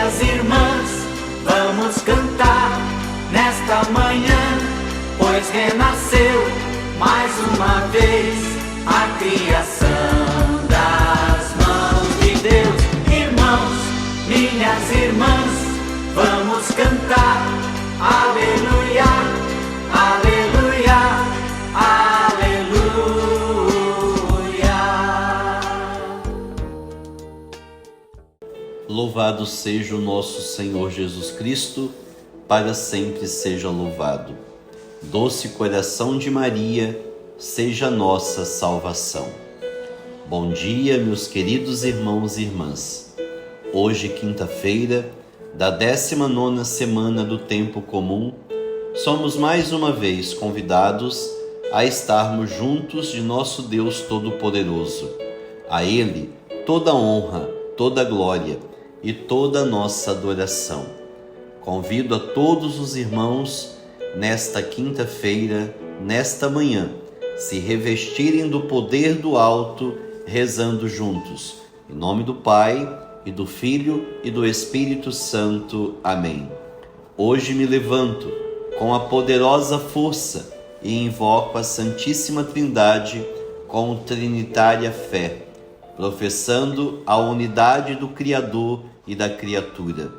minhas irmãs, vamos cantar nesta manhã, pois renasceu mais uma vez a criação das mãos de Deus. Irmãos, minhas irmãs, vamos cantar, aleluia, aleluia, aleluia. Louvado seja o nosso Senhor Jesus Cristo, para sempre seja louvado. Doce coração de Maria, seja nossa salvação. Bom dia, meus queridos irmãos e irmãs. Hoje, quinta-feira, da 19ª semana do Tempo Comum, somos mais uma vez convidados a estarmos juntos de nosso Deus Todo-Poderoso. A Ele toda honra, toda glória e toda a nossa adoração. Convido a todos os irmãos, nesta quinta-feira, nesta manhã, se revestirem do poder do alto, rezando juntos. Em nome do Pai, e do Filho, e do Espírito Santo. Amém. Hoje me levanto com a poderosa força e invoco a Santíssima Trindade com trinitária fé, professando a unidade do Criador e da criatura.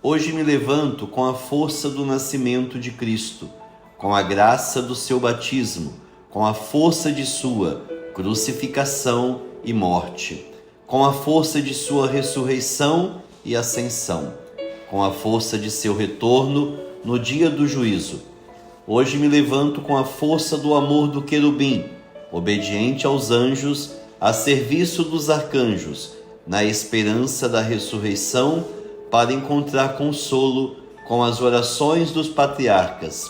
Hoje me levanto com a força do nascimento de Cristo, com a graça do seu batismo, com a força de sua crucificação e morte, com a força de sua ressurreição e ascensão, com a força de seu retorno no dia do juízo. Hoje me levanto com a força do amor do querubim, obediente aos anjos, a serviço dos arcanjos, na esperança da ressurreição, para encontrar consolo com as orações dos patriarcas,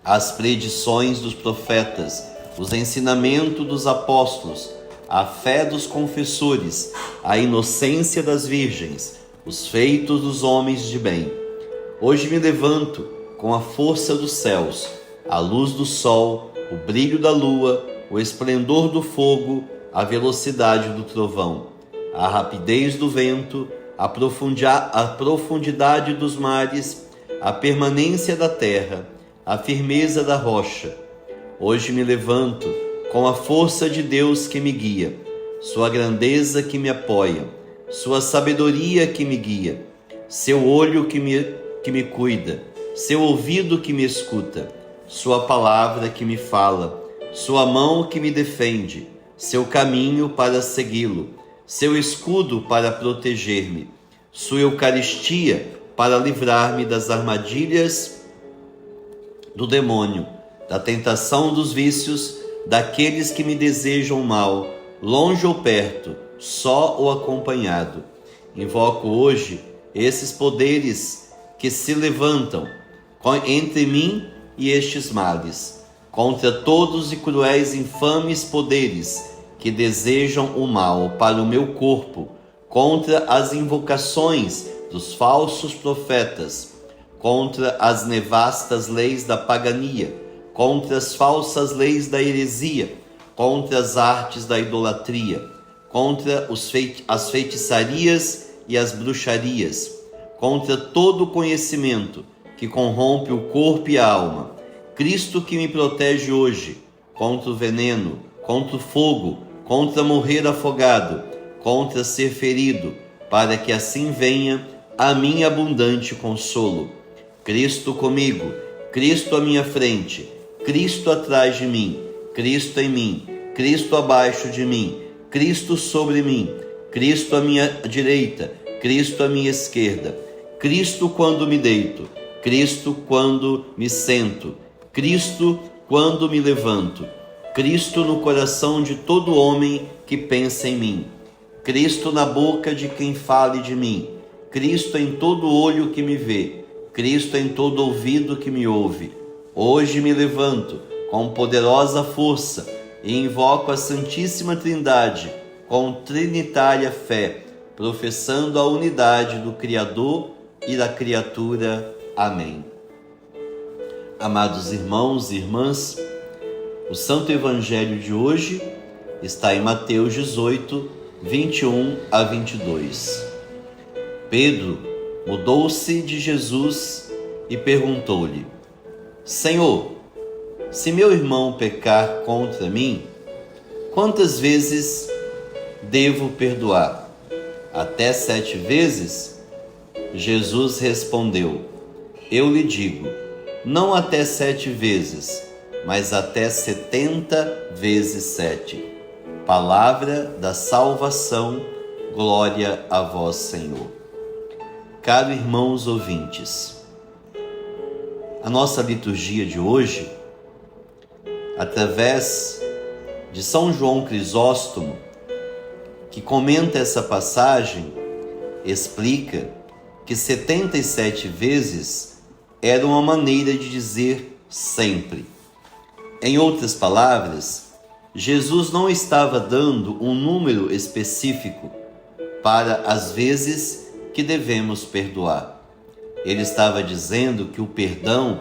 as predições dos profetas, os ensinamentos dos apóstolos, a fé dos confessores, a inocência das virgens, os feitos dos homens de bem. Hoje me levanto com a força dos céus, a luz do sol, o brilho da lua, o esplendor do fogo, a velocidade do trovão, a rapidez do vento, a profundidade dos mares, a permanência da terra, a firmeza da rocha. Hoje me levanto com a força de Deus que me guia, sua grandeza que me apoia, sua sabedoria que me guia, seu olho que me cuida, seu ouvido que me escuta, sua palavra que me fala, sua mão que me defende, seu caminho para segui-lo, seu escudo para proteger-me, sua Eucaristia para livrar-me das armadilhas do demônio, da tentação dos vícios, daqueles que me desejam mal, longe ou perto, só ou acompanhado. Invoco hoje esses poderes que se levantam entre mim e estes males, contra todos e cruéis infames poderes que desejam o mal para o meu corpo, contra as invocações dos falsos profetas, contra as nevastas leis da pagania, contra as falsas leis da heresia, contra as artes da idolatria, contra as feitiçarias e as bruxarias, contra todo o conhecimento que corrompe o corpo e a alma. Cristo que me protege hoje, contra o veneno, contra o fogo, contra morrer afogado, contra ser ferido, para que assim venha a mim abundante consolo. Cristo comigo, Cristo à minha frente, Cristo atrás de mim, Cristo em mim, Cristo abaixo de mim, Cristo sobre mim, Cristo à minha direita, Cristo à minha esquerda, Cristo quando me deito, Cristo quando me sento, Cristo quando me levanto, Cristo no coração de todo homem que pensa em mim, Cristo na boca de quem fale de mim, Cristo em todo olho que me vê, Cristo em todo ouvido que me ouve. Hoje me levanto com poderosa força e invoco a Santíssima Trindade com trinitária fé, professando a unidade do Criador e da criatura. Amém. Amados irmãos e irmãs, o Santo Evangelho de hoje está em Mateus 18, 21 a 22. Pedro mudou-se de Jesus e perguntou-lhe: Senhor, se meu irmão pecar contra mim, quantas vezes devo perdoar? Até 7 vezes? Jesus respondeu: Eu lhe digo, não até 7 vezes, mas até 70 vezes 7. Palavra da salvação, glória a vós, Senhor. Caros irmãos ouvintes, a nossa liturgia de hoje, através de São João Crisóstomo, que comenta essa passagem, explica que 77 vezes era uma maneira de dizer sempre. Em outras palavras, Jesus não estava dando um número específico para as vezes que devemos perdoar. Ele estava dizendo que o perdão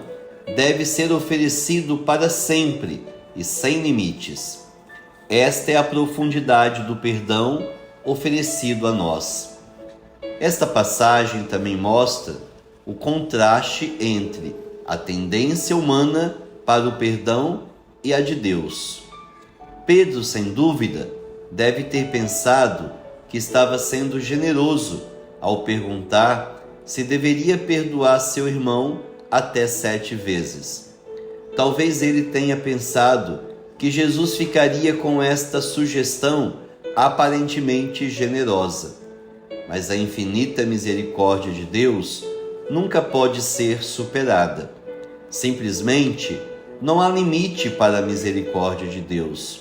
deve ser oferecido para sempre e sem limites. Esta é a profundidade do perdão oferecido a nós. Esta passagem também mostra o contraste entre a tendência humana para o perdão e a de Deus. Pedro, sem dúvida, deve ter pensado que estava sendo generoso ao perguntar se deveria perdoar seu irmão até 7 vezes. Talvez ele tenha pensado que Jesus ficaria com esta sugestão aparentemente generosa. Mas a infinita misericórdia de Deus nunca pode ser superada. Simplesmente, não há limite para a misericórdia de Deus.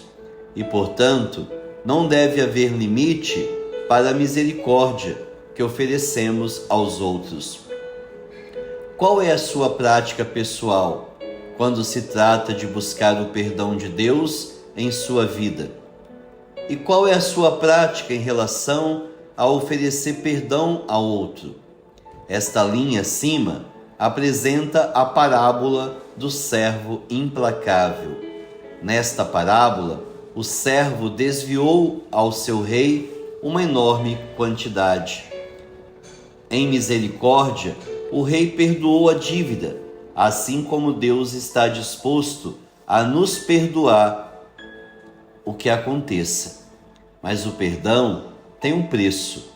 E, portanto, não deve haver limite para a misericórdia que oferecemos aos outros. Qual é a sua prática pessoal quando se trata de buscar o perdão de Deus em sua vida? E qual é a sua prática em relação a oferecer perdão ao outro? Esta linha acima apresenta a parábola do servo implacável. Nesta parábola, o servo desviou ao seu rei uma enorme quantidade. Em misericórdia, o rei perdoou a dívida, assim como Deus está disposto a nos perdoar o que aconteça. Mas o perdão tem um preço.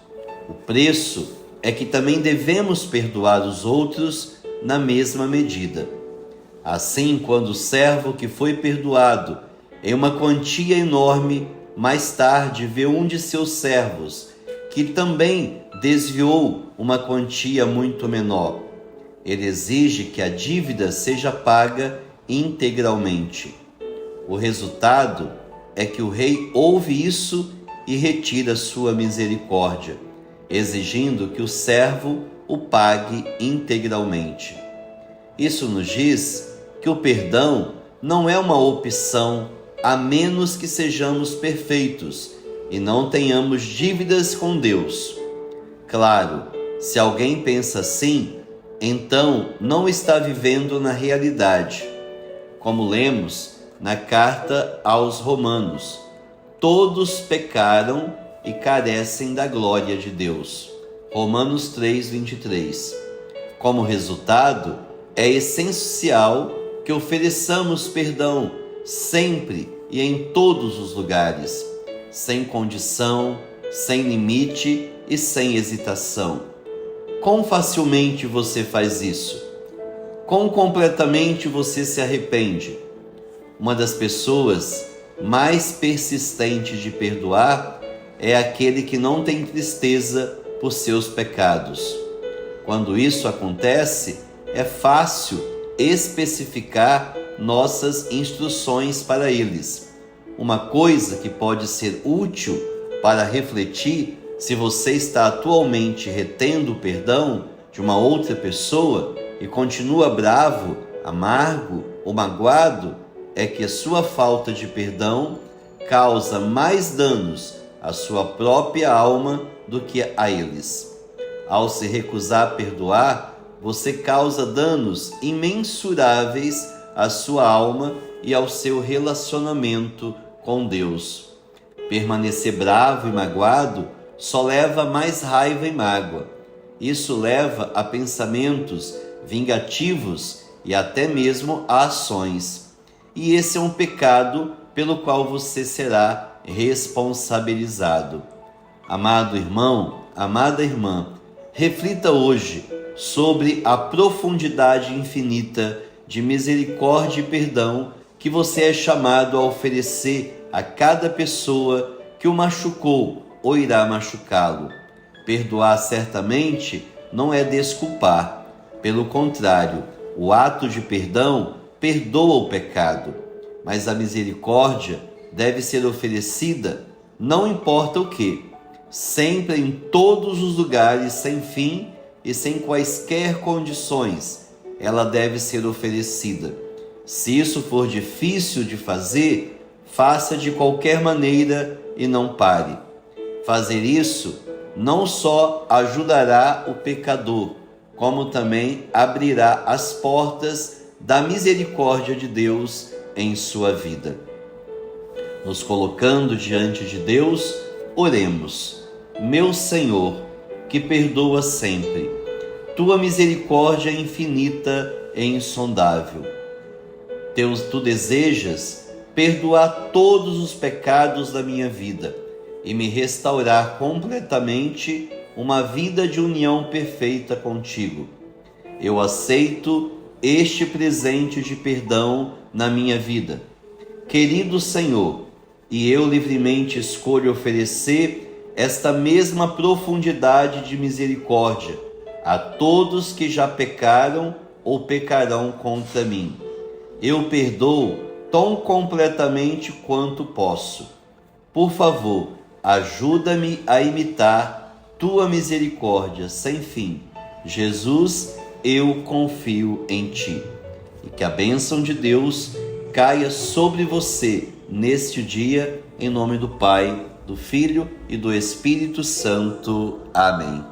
O preço é que também devemos perdoar os outros na mesma medida. Assim, quando o servo que foi perdoado em uma quantia enorme, mais tarde vê um de seus servos que também desviou uma quantia muito menor, ele exige que a dívida seja paga integralmente. O resultado é que o rei ouve isso e retira sua misericórdia, exigindo que o servo o pague integralmente. Isso nos diz que o perdão não é uma opção a menos que sejamos perfeitos e não tenhamos dívidas com Deus. Claro, se alguém pensa assim, então não está vivendo na realidade. Como lemos na carta aos Romanos, todos pecaram e carecem da glória de Deus. Romanos 3:23. Como resultado, é essencial que ofereçamos perdão sempre e em todos os lugares, sem condição, sem limite e sem hesitação. Quão facilmente você faz isso? Quão completamente você se arrepende? Uma das pessoas mais persistentes de perdoar é aquele que não tem tristeza por seus pecados. Quando isso acontece, é fácil especificar nossas instruções para eles. Uma coisa que pode ser útil para refletir se você está atualmente retendo o perdão de uma outra pessoa e continua bravo, amargo ou magoado, é que a sua falta de perdão causa mais danos à sua própria alma do que a eles. Ao se recusar a perdoar, você causa danos imensuráveis à sua alma e ao seu relacionamento com Deus. Permanecer bravo e magoado só leva mais raiva e mágoa. Isso leva a pensamentos vingativos e até mesmo a ações. E esse é um pecado pelo qual você será responsabilizado. Amado irmão, amada irmã, reflita hoje sobre a profundidade infinita de misericórdia e perdão que você é chamado a oferecer a cada pessoa que o machucou ou irá machucá-lo. Perdoar certamente não é desculpar. Pelo contrário, o ato de perdão perdoa o pecado. Mas a misericórdia deve ser oferecida, não importa o que, sempre em todos os lugares, sem fim e sem quaisquer condições. Ela deve ser oferecida. Se isso for difícil de fazer, faça de qualquer maneira e não pare. Fazer isso não só ajudará o pecador, como também abrirá as portas da misericórdia de Deus em sua vida. Nos colocando diante de Deus, oremos. Meu Senhor, que perdoa sempre, tua misericórdia é infinita e insondável. Tu desejas perdoar todos os pecados da minha vida e me restaurar completamente uma vida de união perfeita contigo. Eu aceito este presente de perdão na minha vida. Querido Senhor, e eu livremente escolho oferecer esta mesma profundidade de misericórdia a todos que já pecaram ou pecarão contra mim. Eu perdoo tão completamente quanto posso. Por favor, ajuda-me a imitar tua misericórdia sem fim. Jesus, eu confio em ti. E que a bênção de Deus caia sobre você neste dia, em nome do Pai, do Filho e do Espírito Santo. Amém.